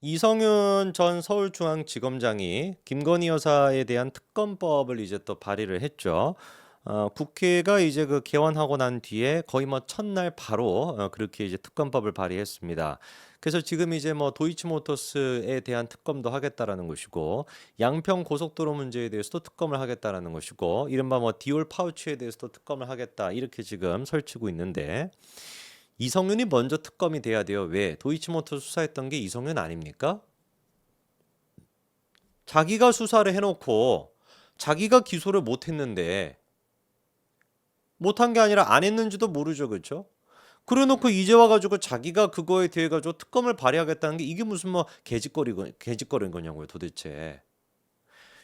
이성윤 전 서울중앙지검장이 김건희 여사에 대한 특검법을 이제 또 발의를 했죠. 국회가 이제 그 개원하고 난 뒤에 거의 뭐 첫날 바로 그렇게 이제 특검법을 발의했습니다. 그래서 지금 이제 뭐 도이치모터스에 대한 특검도 하겠다라는 것이고, 양평 고속도로 문제에 대해서도 특검을 하겠다라는 것이고, 이른바 뭐 디올 파우치에 대해서도 특검을 하겠다 이렇게 지금 설치고 있는데, 이성윤이 먼저 특검이 돼야 돼요. 왜? 도이치모터 수사했던 게 이성윤 아닙니까? 자기가 수사를 해놓고 자기가 기소를 못했는데, 못한 게 아니라 안 했는지도 모르죠, 그렇죠? 그래놓고 이제 와가지고 자기가 그거에 대해 가지고 특검을 발의하겠다는 게 이게 무슨 뭐 개짓거리인 거냐고요, 도대체.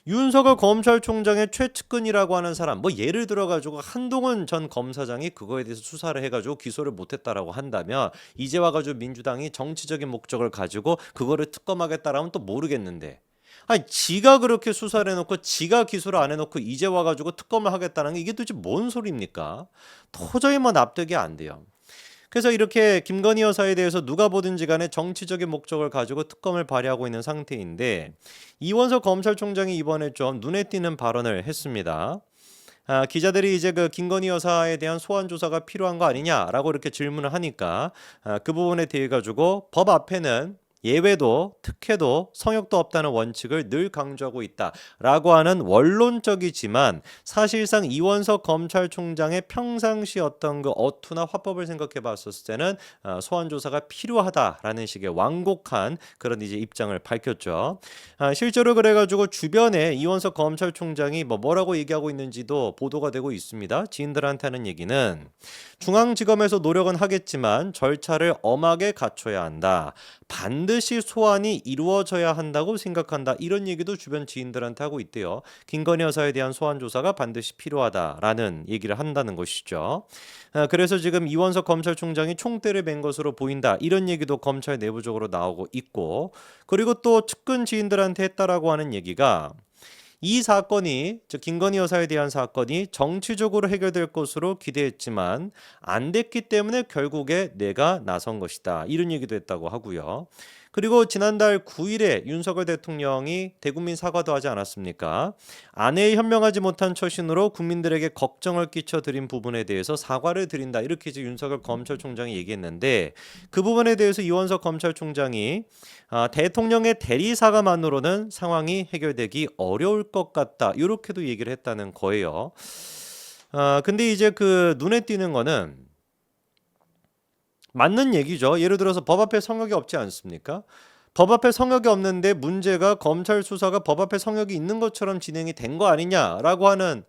윤석열 검찰총장의 최측근이라고 하는 사람, 뭐 예를 들어가지고 한동훈 전 검사장이 그거에 대해서 수사를 해가지고 기소를 못했다라고 한다면, 이제 와가지고 민주당이 정치적인 목적을 가지고 그거를 특검하겠다라면 또 모르겠는데, 아니 지가 그렇게 수사를 해놓고 지가 기소를 안 해놓고 이제 와가지고 특검을 하겠다는 게 이게 도대체 뭔 소리입니까? 도저히 뭐 납득이 안 돼요. 그래서 이렇게 김건희 여사에 대해서 누가 보든지 간에 정치적인 목적을 가지고 특검을 발휘하고 있는 상태인데, 이원석 검찰총장이 이번에 좀 눈에 띄는 발언을 했습니다. 기자들이 이제 그 김건희 여사에 대한 소환 조사가 필요한 거 아니냐라고 이렇게 질문을 하니까, 그 부분에 대해 가지고 법 앞에는 예외도 특혜도 성역도 없다는 원칙을 늘 강조하고 있다라고 하는 원론적이지만, 사실상 이원석 검찰총장의 평상시 어떤 그 어투나 화법을 생각해 봤었을 때는 소환 조사가 필요하다라는 식의 완곡한 그런 이제 입장을 밝혔죠. 실제로 그래가지고 주변에 이원석 검찰총장이 뭐라고 얘기하고 있는지도 보도가 되고 있습니다. 지인들한테 하는 얘기는, 중앙지검에서 노력은 하겠지만 절차를 엄하게 갖춰야 한다. 반드시 소환이 이루어져야 한다고 생각한다. 이런 얘기도 주변 지인들한테 하고 있대요. 김건희 여사에 대한 소환 조사가 반드시 필요하다라는 얘기를 한다는 것이죠. 그래서 지금 이원석 검찰총장이 총대를 맨 것으로 보인다. 이런 얘기도 검찰 내부적으로 나오고 있고, 그리고 또 측근 지인들한테 했다라고 하는 얘기가, 이 사건이, 즉 김건희 여사에 대한 사건이 정치적으로 해결될 것으로 기대했지만 안 됐기 때문에 결국에 내가 나선 것이다. 이런 얘기도 했다고 하고요. 그리고 지난달 9일에 윤석열 대통령이 대국민 사과도 하지 않았습니까? 아내의 현명하지 못한 처신으로 국민들에게 걱정을 끼쳐드린 부분에 대해서 사과를 드린다. 이렇게 이제 윤석열 검찰총장이 얘기했는데, 그 부분에 대해서 이원석 검찰총장이 대통령의 대리사과만으로는 상황이 해결되기 어려울 것 같다. 이렇게도 얘기를 했다는 거예요. 근데 이제 그 눈에 띄는 거는 맞는 얘기죠. 예를 들어서 법 앞에 성역이 없지 않습니까? 법 앞에 성역이 없는데 문제가 검찰 수사가 법 앞에 성역이 있는 것처럼 진행이 된 거 아니냐라고 하는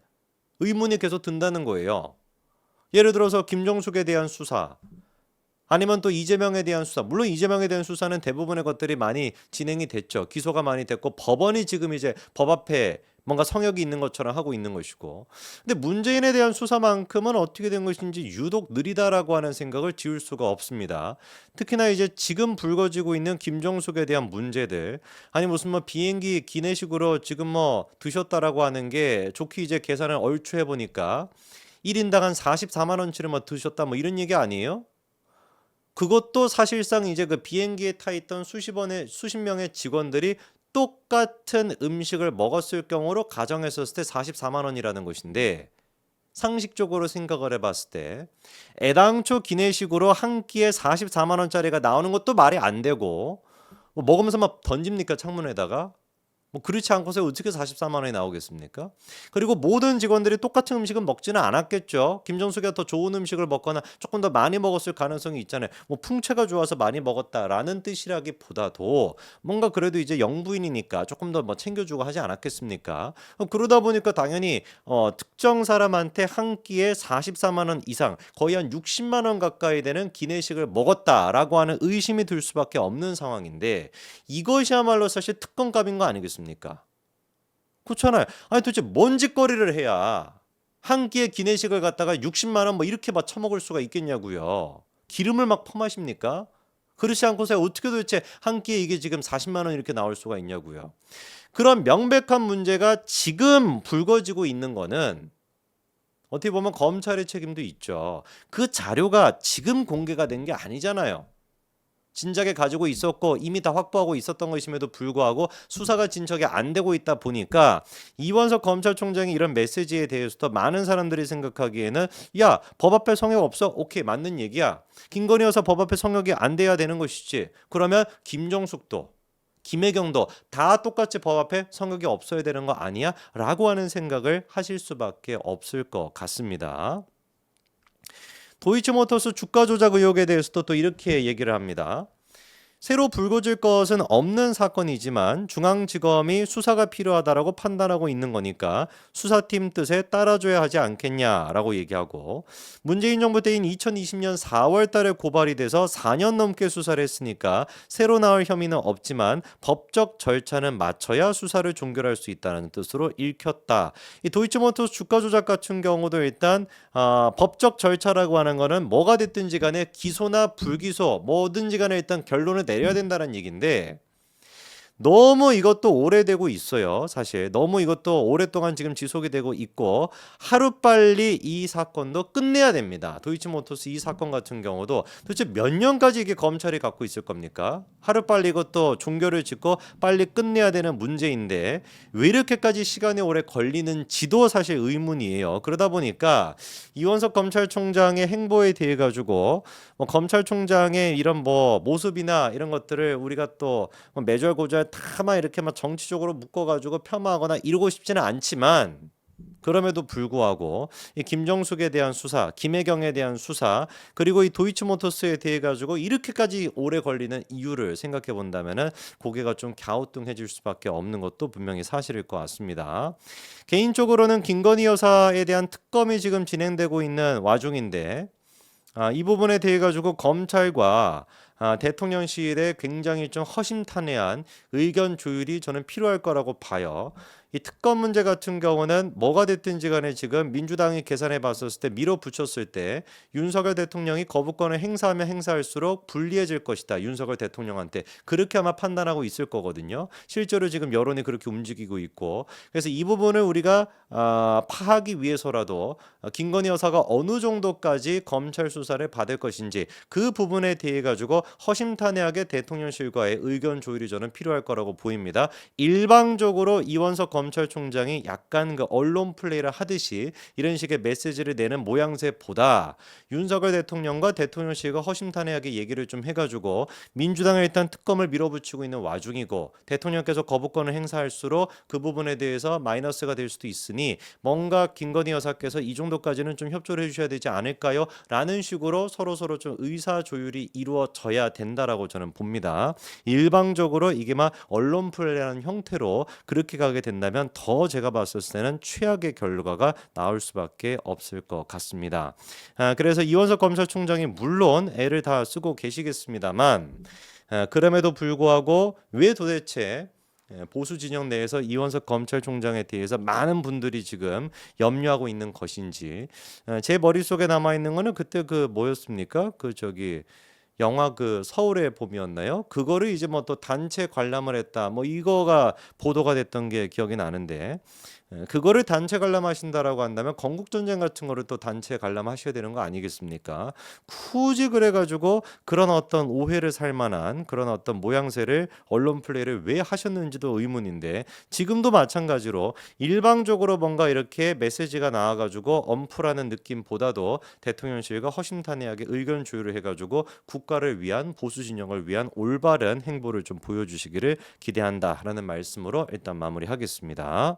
의문이 계속 든다는 거예요. 예를 들어서 김정숙에 대한 수사, 아니면 또 이재명에 대한 수사. 물론 이재명에 대한 수사는 대부분의 것들이 많이 진행이 됐죠. 기소가 많이 됐고, 법원이 지금 이제 법 앞에 뭔가 성역이 있는 것처럼 하고 있는 것이고, 근데 문재인에 대한 수사만큼은 어떻게 된 것인지 유독 느리다라고 하는 생각을 지울 수가 없습니다. 특히나 이제 지금 불거지고 있는 김정숙에 대한 문제들, 아니 무슨 뭐 비행기 기내식으로 지금 뭐 드셨다라고 하는 게, 좋게 이제 계산을 얼추 해보니까 1인당 한 44만 원치를 뭐 드셨다, 뭐 이런 얘기 아니에요? 그것도 사실상 이제 그 비행기에 타 있던 수십 명의 직원들이 똑같은 음식을 먹었을 경우로 가정했었을 때 44만 원이라는 것인데, 상식적으로 생각을 해봤을 때 애당초 기내식으로 한 끼에 44만 원짜리가 나오는 것도 말이 안 되고, 뭐 먹으면서 막 던집니까 창문에다가? 뭐 그렇지 않고서 어떻게 44만 원이 나오겠습니까? 그리고 모든 직원들이 똑같은 음식은 먹지는 않았겠죠. 김정숙이가 더 좋은 음식을 먹거나 조금 더 많이 먹었을 가능성이 있잖아요. 뭐 풍채가 좋아서 많이 먹었다라는 뜻이라기보다도, 뭔가 그래도 이제 영부인이니까 조금 더 뭐 챙겨주고 하지 않았겠습니까? 그러다 보니까 당연히 특정 사람한테 한 끼에 44만 원 이상, 거의 한 60만 원 가까이 되는 기내식을 먹었다라고 하는 의심이 들 수밖에 없는 상황인데, 이것이야말로 사실 특권값인 거 아니겠습니까? 그렇잖아요. 아니 도대체 뭔 짓거리를 해야 한 끼에 기내식을 갖다가 60만 원 뭐 이렇게 막 처먹을 수가 있겠냐고요. 기름을 막 퍼마십니까? 그렇지 않고서 어떻게 도대체 한 끼에 이게 지금 40만 원 이렇게 나올 수가 있냐고요. 그런 명백한 문제가 지금 불거지고 있는 거는, 어떻게 보면 검찰의 책임도 있죠. 그 자료가 지금 공개가 된 게 아니잖아요. 진작에 가지고 있었고 이미 다 확보하고 있었던 것임에도 불구하고 수사가 진척이 안 되고 있다 보니까 이원석 검찰총장이 이런 메시지에 대해서도 많은 사람들이 생각하기에는 야, 법 앞에 성역 없어? 오케이, 맞는 얘기야. 김건희 여사 법 앞에 성역이 안 돼야 되는 것이지. 그러면 김정숙도 김혜경도 다 똑같이 법 앞에 성역이 없어야 되는 거 아니야? 라고 하는 생각을 하실 수밖에 없을 것 같습니다. 도이치모터스 주가 조작 의혹에 대해서도 또 이렇게 얘기를 합니다. 새로 불거질 것은 없는 사건이지만 중앙지검이 수사가 필요하다라고 판단하고 있는 거니까 수사팀 뜻에 따라줘야 하지 않겠냐라고 얘기하고, 문재인 정부 때인 2020년 4월 달에 고발이 돼서 4년 넘게 수사를 했으니까 새로 나올 혐의는 없지만 법적 절차는 맞춰야 수사를 종결할 수 있다는 뜻으로 읽혔다. 이 도이치모터스 주가 조작 같은 경우도 일단 법적 절차라고 하는 거는 뭐가 됐든지 간에 기소나 불기소 뭐든지 간에 일단 결론을 내려야 된다는 얘기인데, 너무 이것도 오래되고 있어요. 사실 너무 이것도 오랫동안 지금 지속이 되고 있고 하루빨리 이 사건도 끝내야 됩니다. 도이치모터스 이 사건 같은 경우도 도대체 몇 년까지 이게 검찰이 갖고 있을 겁니까? 하루빨리 이것도 종결을 짓고 빨리 끝내야 되는 문제인데 왜 이렇게까지 시간이 오래 걸리는지도 사실 의문이에요. 그러다 보니까 이원석 검찰총장의 행보에 대해 가지고 뭐 검찰총장의 이런 뭐 모습이나 이런 것들을 우리가 또 매절고절 다만 이렇게 막 정치적으로 묶어가지고 폄하하거나 이러고 싶지는 않지만, 그럼에도 불구하고 이 김정숙에 대한 수사, 김혜경에 대한 수사, 그리고 이 도이치모터스에 대해 가지고 이렇게까지 오래 걸리는 이유를 생각해 본다면은 고개가 좀 갸우뚱해질 수밖에 없는 것도 분명히 사실일 것 같습니다. 개인적으로는 김건희 여사에 대한 특검이 지금 진행되고 있는 와중인데 이 부분에 대해 가지고 검찰과 대통령실에 굉장히 좀 허심탄회한 의견 조율이 저는 필요할 거라고 봐요. 이 특검 문제 같은 경우는 뭐가 됐든지 간에 지금 민주당이 계산해 봤었을 때 밀어붙였을 때 윤석열 대통령이 거부권을 행사하면 행사할수록 불리해질 것이다. 윤석열 대통령한테 그렇게 아마 판단하고 있을 거거든요. 실제로 지금 여론이 그렇게 움직이고 있고, 그래서 이 부분을 우리가 파하기 위해서라도 김건희 여사가 어느 정도까지 검찰 수사를 받을 것인지 그 부분에 대해 가지고 허심탄회하게 대통령실과의 의견 조율이 저는 필요할 거라고 보입니다. 일방적으로 이원석 검찰총장이 약간 그 언론 플레이를 하듯이 이런 식의 메시지를 내는 모양새보다 윤석열 대통령과 대통령실과 허심탄회하게 얘기를 좀 해가지고 민주당은 일단 특검을 밀어붙이고 있는 와중이고 대통령께서 거부권을 행사할수록 그 부분에 대해서 마이너스가 될 수도 있으니 뭔가 김건희 여사께서 이 정도까지는 좀 협조를 해주셔야 되지 않을까요? 라는 식으로 서로 좀 의사 조율이 이루어져야 된다라고 저는 봅니다. 일방적으로 이게 막 언론 플레이라는 형태로 그렇게 가게 된다면 더 제가 봤을 때는 최악의 결과가 나올 수밖에 없을 것 같습니다. 그래서 이원석 검찰총장이 물론 애를 다 쓰고 계시겠습니다만 그럼에도 불구하고 왜 도대체 보수 진영 내에서 이원석 검찰총장에 대해서 많은 분들이 지금 염려하고 있는 것인지, 제 머릿속에 남아 있는 거는 그때 그 뭐였습니까? 그 저기 영화 그 서울의 봄이었나요? 그거를 이제 뭐 또 단체 관람을 했다. 뭐 이거가 보도가 됐던 게 기억이 나는데, 그거를 단체 관람하신다라고 한다면 건국 전쟁 같은 거를 또 단체 관람하셔야 되는 거 아니겠습니까? 굳이 그래가지고 그런 어떤 오해를 살 만한 그런 어떤 모양새를 언론 플레이를 왜 하셨는지도 의문인데, 지금도 마찬가지로 일방적으로 뭔가 이렇게 메시지가 나와가지고 엄프라는 느낌보다도 대통령실과 허심탄회하게 의견 조율을 해가지고 국가를 위한 보수 진영을 위한 올바른 행보를 좀 보여주시기를 기대한다라는 말씀으로 일단 마무리하겠습니다.